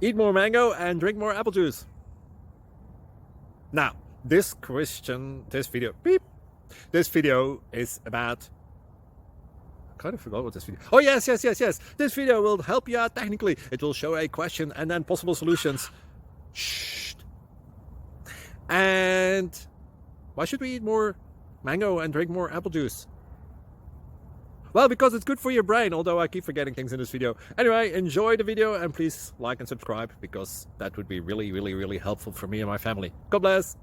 Eat more mango and drink more apple juice. Now, this video is about... I kind of forgot what this video... Oh, yes. This video will help you out technically. It will show a question and then possible solutions. Shh. And why should we eat more mango and drink more apple juice? Well, because it's good for your brain, although I keep forgetting things in this video. Anyway, enjoy the video and please like and subscribe, because that would be really helpful for me and my family. God bless!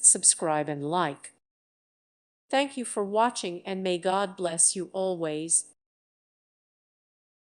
Subscribe and like. Thank you for watching, and may God bless you always.